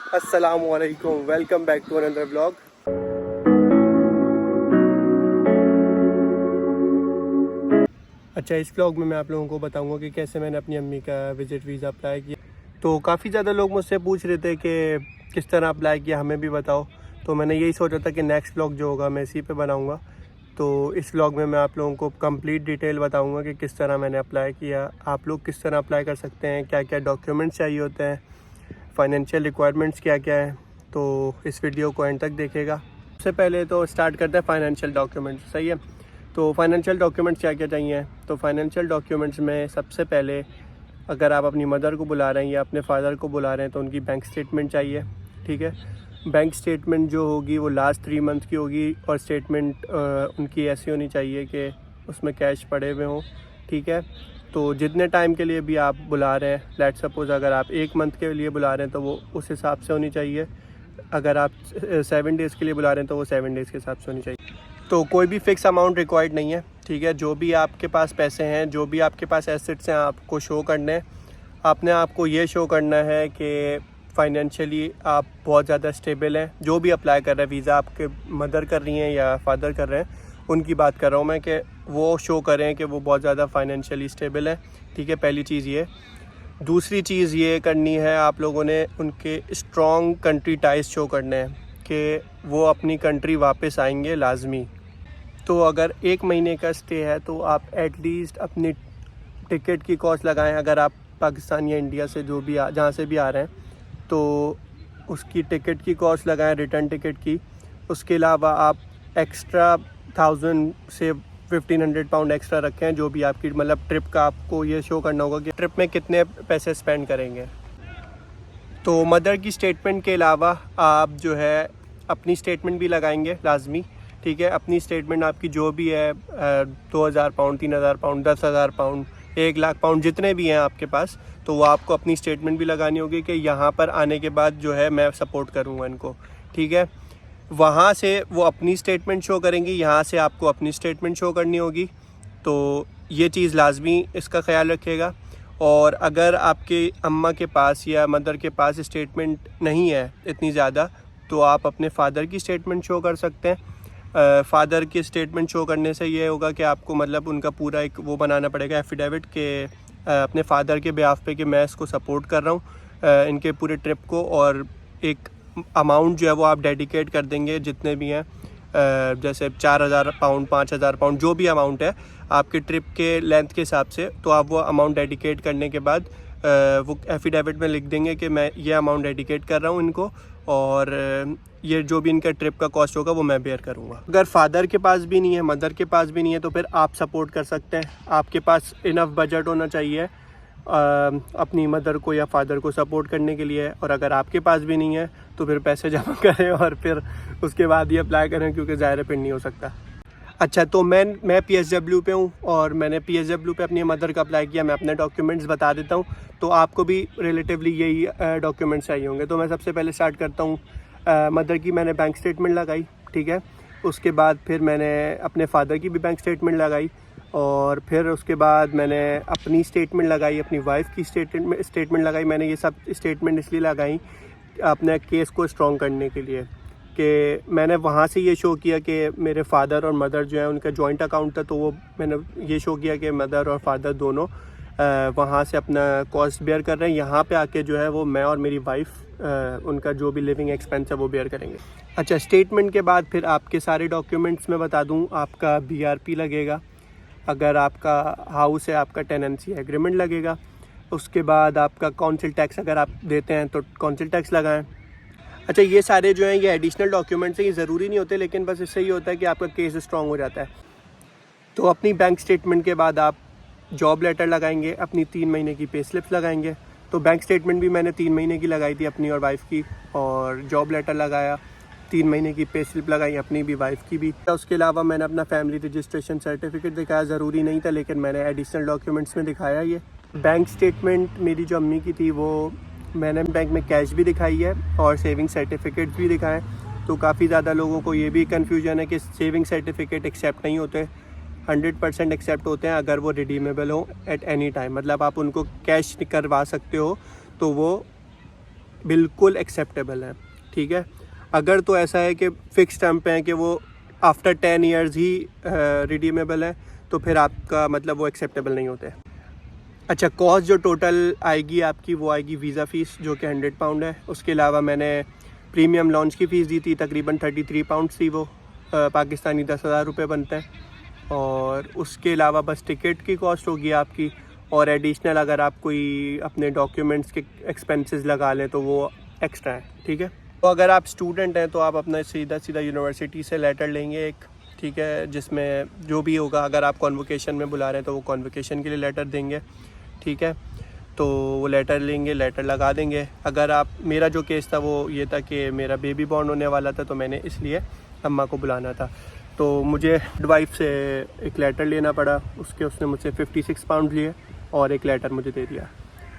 अस्सलामुअलैकुम, welcome back to another vlog. अच्छा, इस व्लॉग में मैं आप लोगों को बताऊंगा कि कैसे मैंने अपनी अम्मी का विज़िट वीज़ा अप्लाई किया। तो काफ़ी ज़्यादा लोग मुझसे पूछ रहे थे कि किस तरह अप्लाई किया, हमें भी बताओ। तो मैंने यही सोचा था कि नेक्स्ट व्लॉग जो होगा मैं इसी पे बनाऊंगा। तो इस व्लॉग में मैं आप लोगों को कंप्लीट डिटेल बताऊंगा कि किस तरह मैंने अप्लाई किया, आप लोग किस तरह अप्लाई कर सकते हैं, क्या क्या डॉक्यूमेंट्स चाहिए होते हैं, फाइनेंशियल रिक्वायरमेंट्स क्या क्या है। तो इस वीडियो को एंड तक देखिएगा। सबसे पहले तो स्टार्ट करते हैं फाइनेंशियल डॉक्यूमेंट्स, सही है। तो फाइनेंशियल डॉक्यूमेंट्स क्या क्या चाहिए। तो फाइनेंशियल डॉक्यूमेंट्स में सबसे पहले अगर आप अपनी मदर को बुला रहे हैं या अपने फादर को बुला रहे हैं तो उनकी बैंक स्टेटमेंट चाहिए, ठीक है। बैंक स्टेटमेंट जो होगी वो लास्ट 3 मंथ की होगी और स्टेटमेंट उनकी ऐसी होनी चाहिए कि उसमें कैश पड़े हुए हों, ठीक है। तो जितने टाइम के लिए भी आप बुला रहे हैं, लेट सपोज़ अगर आप 1 मंथ के लिए बुला रहे हैं तो वो उस हिसाब से होनी चाहिए। अगर आप 7 डेज़ के लिए बुला रहे हैं तो वो 7 डेज़ के हिसाब से होनी चाहिए। तो कोई भी फ़िक्स अमाउंट रिक्वायर्ड नहीं है, ठीक है। जो भी आपके पास पैसे हैं, जो भी आपके पास एसेट्स हैं, आपको शो करने हैं। आपने आपको ये शो करना है कि फाइनेंशियली आप बहुत ज़्यादा स्टेबल हैं। जो भी अप्लाई कर रहे हैं वीज़ा, आपके मदर कर रही हैं या फादर कर रहे हैं, उनकी बात कर रहा हूँ मैं, कि वो शो करें कि वो बहुत ज़्यादा फाइनेंशियली स्टेबल है, ठीक है। पहली चीज़ ये। दूसरी चीज़ ये करनी है, आप लोगों ने उनके स्ट्रॉन्ग कंट्री टाइज शो करने हैं कि वो अपनी कंट्री वापस आएंगे लाजमी। तो अगर 1 महीने का स्टे है तो आप एटलीस्ट अपनी टिकट की कॉस्ट लगाएं। अगर आप पाकिस्तान या इंडिया से जो भी जहाँ से भी आ रहे हैं तो उसकी टिकट की कॉस्ट लगाएं, रिटर्न टिकट की। उसके अलावा आप एक्स्ट्रा 1000 से 1500 पाउंड एक्स्ट्रा रखें, जो भी आपकी मतलब ट्रिप का आपको ये शो करना होगा कि ट्रिप में कितने पैसे स्पेंड करेंगे। तो मदर की स्टेटमेंट के अलावा आप जो है अपनी स्टेटमेंट भी लगाएंगे लाजमी, ठीक है। अपनी स्टेटमेंट आपकी जो भी है 2000 pound, 3000 pound, 10,000 pound, 1 lakh pound, जितने भी हैं आपके पास, तो वो आपको अपनी स्टेटमेंट भी लगानी होगी कि यहाँ पर आने के बाद जो है मैं सपोर्ट करूँगा इनको, ठीक है। वहाँ से वो अपनी स्टेटमेंट शो करेंगी, यहाँ से आपको अपनी स्टेटमेंट शो करनी होगी। तो ये चीज़ लाजमी इसका ख्याल रखिएगा। और अगर आपके अम्मा के पास या मदर के पास स्टेटमेंट नहीं है इतनी ज़्यादा, तो आप अपने फ़ादर की स्टेटमेंट शो कर सकते हैं। फ़ादर की स्टेटमेंट शो करने से ये होगा कि आपको मतलब उनका पूरा एक वो बनाना पड़ेगा, एफिडेविट, के अपने फ़ादर के बिहाफ पे कि मैं इसको सपोर्ट कर रहा हूँ इनके पूरे ट्रिप को। और एक अमाउंट जो है वो आप डेडिकेट कर देंगे, जितने भी हैं जैसे 4000 पाउंड, 5000 पाउंड, जो भी अमाउंट है आपके ट्रिप के लेंथ के हिसाब से, तो आप वो अमाउंट डेडिकेट करने के बाद वो एफिडेविट में लिख देंगे कि मैं ये अमाउंट डेडिकेट कर रहा हूँ इनको, और ये जो भी इनका ट्रिप का कॉस्ट होगा वो मैं बेयर करूँगा। अगर फादर के पास भी नहीं है, मदर के पास भी नहीं है, तो फिर आप सपोर्ट कर सकते हैं। आपके पास इनफ बजट होना चाहिए अपनी मदर को या फादर को सपोर्ट करने के लिए। और अगर आपके पास भी नहीं है तो फिर पैसे जमा करें और फिर उसके बाद ही अप्लाई करें, क्योंकि ज़ाहिर फिर नहीं हो सकता। अच्छा, तो मैं PSW पे हूँ और मैंने PSW पे अपनी मदर का अप्लाई किया। मैं अपने डॉक्यूमेंट्स बता देता हूँ, तो आपको भी रिलेटिवली यही डॉक्यूमेंट्स चाहिए होंगे। तो मैं सबसे पहले स्टार्ट करता हूँ। मदर की मैंने बैंक स्टेटमेंट लगाई, ठीक है। उसके बाद फिर मैंने अपने फादर की भी बैंक स्टेटमेंट लगाई, और फिर उसके बाद मैंने अपनी स्टेटमेंट लगाई, अपनी वाइफ की स्टेटमेंट लगाई। मैंने ये सब स्टेटमेंट इसलिए लगाई अपने केस को स्ट्रॉन्ग करने के लिए, कि मैंने वहाँ से ये शो किया कि मेरे फादर और मदर जो है उनका जॉइंट अकाउंट था। तो वो मैंने ये शो किया कि मदर और फादर दोनों वहाँ से अपना कॉस्ट बेयर कर रहे हैं। यहाँ पे आके जो है वो मैं और मेरी वाइफ उनका जो भी लिविंग एक्सपेंस है वो बेयर करेंगे। अच्छा, स्टेटमेंट के बाद फिर आपके सारे डॉक्यूमेंट्स मैं बता दूँ। आपका BRP लगेगा, अगर आपका हाउस है आपका टेनेंसी एग्रीमेंट लगेगा। उसके बाद आपका काउंसिल टैक्स अगर आप देते हैं तो काउंसिल टैक्स लगाएं। अच्छा, ये सारे जो हैं ये एडिशनल डॉक्यूमेंट्स हैं, ये ज़रूरी नहीं होते, लेकिन बस इससे ये होता है कि आपका केस स्ट्रॉन्ग हो जाता है। तो अपनी बैंक स्टेटमेंट के बाद आप जॉब लेटर लगाएंगे, अपनी 3 महीने की पे स्लिप्स लगाएंगे। तो बैंक स्टेटमेंट भी मैंने 3 महीने की लगाई थी अपनी और वाइफ की, और जॉब लेटर लगाया, 3 महीने की पे स्लिप लगाई अपनी भी वाइफ की भी। उसके अलावा मैंने अपना फैमिली रजिस्ट्रेशन सर्टिफिकेट दिखाया, ज़रूरी नहीं था लेकिन मैंने एडिशनल डॉक्यूमेंट्स में दिखाया। ये बैंक स्टेटमेंट मेरी जो अम्मी की थी वो मैंने बैंक में कैश भी दिखाई है और सेविंग सर्टिफिकेट भी दिखाएं। तो काफ़ी ज़्यादा लोगों को ये भी कन्फ्यूजन है कि सेविंग सर्टिफिकेट एक्सेप्ट नहीं होते। 100% एक्सेप्ट होते हैं अगर वो रिडीमेबल हो एट एनी टाइम, मतलब आप उनको कैश करवा सकते हो तो वो बिल्कुल एक्सेप्टेबल हैं, ठीक है। अगर तो ऐसा है कि फ़िक्स टर्म पे है कि वो आफ्टर 10 ईयर्स ही रिडीमेबल है, तो फिर आपका मतलब वो एक्सेप्टेबल नहीं होते। अच्छा, कॉस्ट जो टोटल आएगी आपकी वो आएगी वीज़ा फ़ीस जो कि £100 है। उसके अलावा मैंने प्रीमियम लॉन्च की फ़ीस दी थी, तकरीबन £33 थी वो, पाकिस्तानी 10,000 रुपये बनते हैं। और उसके अलावा बस टिकट की कॉस्ट होगी आपकी, और एडिशनल अगर आप कोई अपने डॉक्यूमेंट्स के एक्सपेंसेस लगा लें तो वो एक्स्ट्रा है, ठीक है। तो अगर आप स्टूडेंट हैं तो आप अपना सीधा यूनिवर्सिटी से लेटर लेंगे एक, ठीक है, जिसमें जो भी होगा, अगर आप कॉन्वोकेशन में बुला रहे हैं तो वो कॉन्वोकेशन के लिए लेटर देंगे, ठीक है। तो वो लेटर लेंगे, लेटर लगा देंगे। अगर आप, मेरा जो केस था वो ये था कि मेरा बेबी बॉर्न होने वाला था, तो मैंने इसलिए अम्मा को बुलाना था, तो मुझे वाइफ से एक लेटर लेना पड़ा। उसने मुझसे £56 लिए और एक लेटर मुझे दे दिया।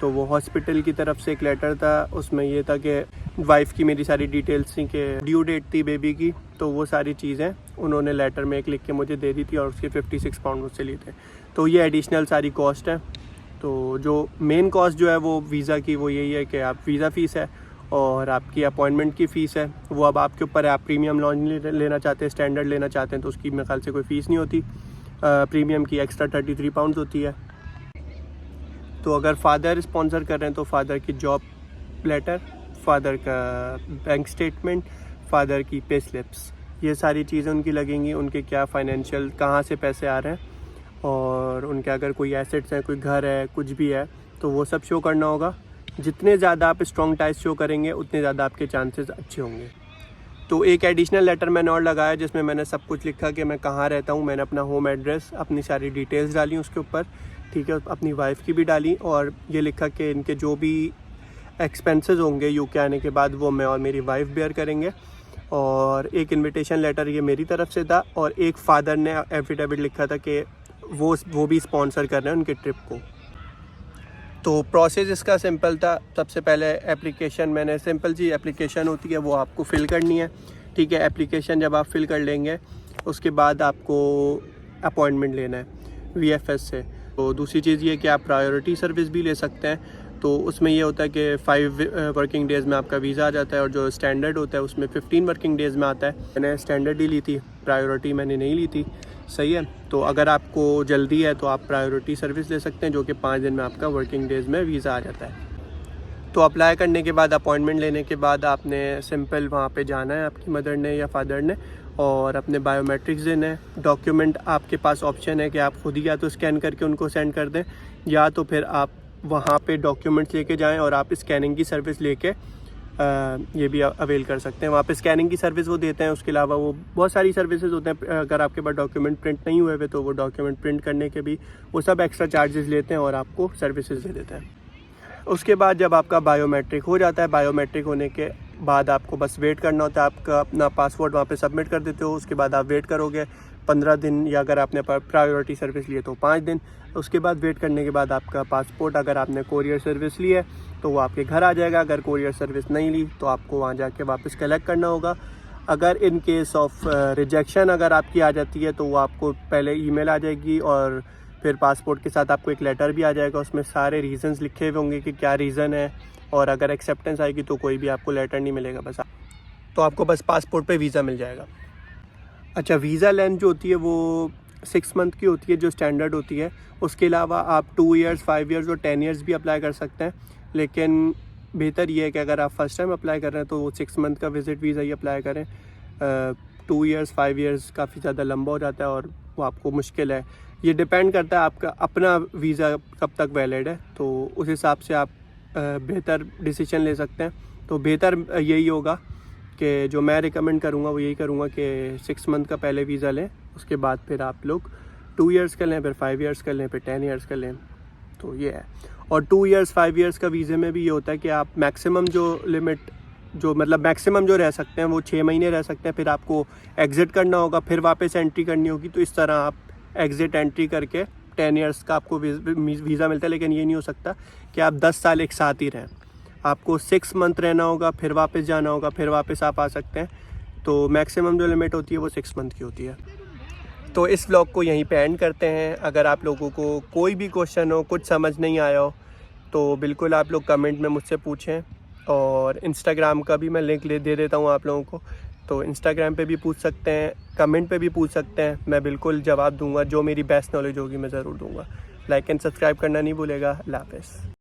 तो वो हॉस्पिटल की तरफ से एक लेटर था, उसमें ये था कि वाइफ की मेरी सारी डिटेल्स थी कि ड्यू डेट थी बेबी की, तो वो सारी चीज़ें उन्होंने लेटर में एक लिख के मुझे दे दी थी, और उसके £56 मुझसे लिए थे। तो ये एडिशनल सारी कॉस्ट है। तो जो मेन कॉस्ट जो है वो वीज़ा की वो यही है कि आप वीज़ा फ़ीस है और आपकी अपॉइंटमेंट की फ़ीस है, वो अब आपके ऊपर है। आप प्रीमियम लॉन्च लेना चाहते हैं, स्टैंडर्ड लेना चाहते हैं, तो उसकी मेरे ख्याल से कोई फ़ीस नहीं होती। प्रीमियम की एक्स्ट्रा £33 होती है। तो अगर फादर स्पॉन्सर कर रहे हैं तो फादर की जॉब लेटर, फादर का बैंक स्टेटमेंट, फादर की पे स्लिप्स, ये सारी चीज़ें उनकी लगेंगी। उनके क्या फाइनेंशियल, कहाँ से पैसे आ रहे हैं, और उनके अगर कोई एसेट्स हैं, कोई घर है, कुछ भी है, तो वो सब शो करना होगा। जितने ज़्यादा आप स्ट्रॉन्ग टाइज शो करेंगे उतने ज़्यादा आपके चांसेस अच्छे होंगे। तो एक एडिशनल लेटर मैंने और लगाया जिसमें मैंने सब कुछ लिखा कि मैं कहाँ रहता हूँ। मैंने अपना होम एड्रेस, अपनी सारी डिटेल्स डाली उसके ऊपर, ठीक है, अपनी वाइफ की भी डाली, और ये लिखा कि इनके जो भी एक्सपेंसेस होंगे यूके आने के बाद वो मैं और मेरी वाइफ बेयर करेंगे। और एक इनविटेशन लेटर ये मेरी तरफ से था, और एक फ़ादर ने एफिडेविट लिखा था कि वो भी स्पॉन्सर कर रहे हैं उनके ट्रिप को। तो प्रोसेस इसका सिंपल था। सबसे पहले एप्लीकेशन, मैंने सिंपल सी एप्लीकेशन होती है वो आपको फ़िल करनी है, ठीक है। एप्लीकेशन जब आप फ़िल कर लेंगे उसके बाद आपको अपॉइंटमेंट लेना है VFS से। तो दूसरी चीज़ ये कि आप प्रायोरिटी सर्विस भी ले सकते हैं। तो उसमें ये होता है कि 5 वर्किंग डेज़ में आपका वीज़ा आ जाता है, और जो स्टैंडर्ड होता है उसमें 15 वर्किंग डेज़ में आता है। मैंने स्टैंडर्ड ही ली थी, प्रायोरिटी मैंने नहीं ली थी, सही है। तो अगर आपको जल्दी है तो आप प्रायोरिटी सर्विस ले सकते हैं, जो कि 5 दिन में आपका वर्किंग डेज़ में वीज़ा आ जाता है। तो अप्लाई करने के बाद, अपॉइंटमेंट लेने के बाद आपने सिंपल वहाँ पे जाना है, आपकी मदर ने या फादर ने, और अपने बायोमेट्रिक्स देने हैं। डॉक्यूमेंट आपके पास ऑप्शन है कि आप खुद ही या तो स्कैन करके उनको सेंड कर दें, या तो फिर आप वहाँ पे डॉक्यूमेंट्स लेके जाएं और आप स्कैनिंग की सर्विस लेके ये भी अवेल कर सकते हैं। वहाँ पे स्कैनिंग की सर्विस वो देते हैं। उसके अलावा वो बहुत सारी सर्विसेज होते हैं। अगर आपके पास डॉक्यूमेंट प्रिंट नहीं हुए हुए तो वो डॉक्यूमेंट प्रिंट करने के भी वो सब एक्स्ट्रा चार्जेस लेते हैं और आपको सर्विसेज दे देते हैं। उसके बाद जब आपका बायोमेट्रिक हो जाता है, बायोमेट्रिक होने के बाद आपको बस वेट करना होता है। आपका अपना पासपोर्ट वहाँ पे सबमिट कर देते हो, उसके बाद आप वेट करोगे 15 दिन, या अगर आपने प्रायोरिटी सर्विस लिए तो 5 दिन। उसके बाद वेट करने के बाद आपका पासपोर्ट, अगर आपने कोरियर सर्विस ली है तो वो आपके घर आ जाएगा। अगर कोरियर सर्विस नहीं ली तो आपको वहाँ जाके वापस कलेक्ट करना होगा। अगर इन केस ऑफ रिजेक्शन अगर आपकी आ जाती है तो वो आपको पहले ईमेल आ जाएगी, और फिर पासपोर्ट के साथ आपको एक लेटर भी आ जाएगा। उसमें सारे रीज़न्स लिखे हुए होंगे कि क्या रीज़न है, और अगर एक्सेप्टेंस आएगी तो कोई भी आपको लेटर नहीं मिलेगा, बस तो आपको बस पासपोर्ट पे वीज़ा मिल जाएगा। अच्छा, वीज़ा लेंथ जो होती है वो 6 मंथ की होती है, जो स्टैंडर्ड होती है। उसके अलावा आप 2 ईयर्स, 5 ईयर्स और 10 ईयर्स भी अप्लाई कर सकते हैं, लेकिन बेहतर ये है कि अगर आप फर्स्ट टाइम अप्लाई कर रहे हैं तो वो 6 मंथ का विज़िट वीज़ा ही अप्लाई करें। 2 ईयर्स, 5 ईयर्स काफ़ी ज़्यादा लंबा हो जाता है और वो आपको मुश्किल है। ये डिपेंड करता है आपका अपना वीज़ा कब तक वैलिड है, तो उस हिसाब से आप बेहतर डिसीजन ले सकते हैं। तो बेहतर यही होगा कि जो मैं रिकमेंड करूँगा वो यही करूँगा कि 6 मंथ का पहले वीज़ा लें, उसके बाद फिर आप लोग 2 ईयर्स कर लें, फिर 5 ईयर्स कर लें, फिर 10 ईयर्स कर लें। तो ये है। और 2 ईयर्स, 5 ईयर्स का वीज़े में भी ये होता है कि आप मैक्सिमम जो लिमिट, जो मतलब मैक्सिमम जो रह सकते हैं वो 6 महीने रह सकते हैं। फिर आपको एग्ज़िट करना होगा, फिर वापस एंट्री करनी होगी। तो इस तरह आप एग्ज़िट एंट्री करके 10 ईयर्स का आपको वीज़ा मिलता है। लेकिन ये नहीं हो सकता कि आप 10 साल एक साथ ही रहें। आपको 6 मंथ रहना होगा, फिर वापस जाना होगा, फिर वापस आप आ सकते हैं। तो मैक्सिमम जो लिमिट होती है वो 6 मंथ की होती है। तो इस व्लॉग को यहीं पे एंड करते हैं। अगर आप लोगों को कोई भी क्वेश्चन हो, कुछ समझ नहीं आया हो, तो बिल्कुल आप लोग कमेंट में मुझसे पूछें। और इंस्टाग्राम का भी मैं लिंक दे देता हूँ आप लोगों को। तो इंस्टाग्राम पे भी पूछ सकते हैं, कमेंट पे भी पूछ सकते हैं, मैं बिल्कुल जवाब दूंगा। जो मेरी बेस्ट नॉलेज होगी मैं ज़रूर दूंगा। लाइक एंड सब्सक्राइब करना नहीं भूलेगा। अल्लाह हाफ़िज़।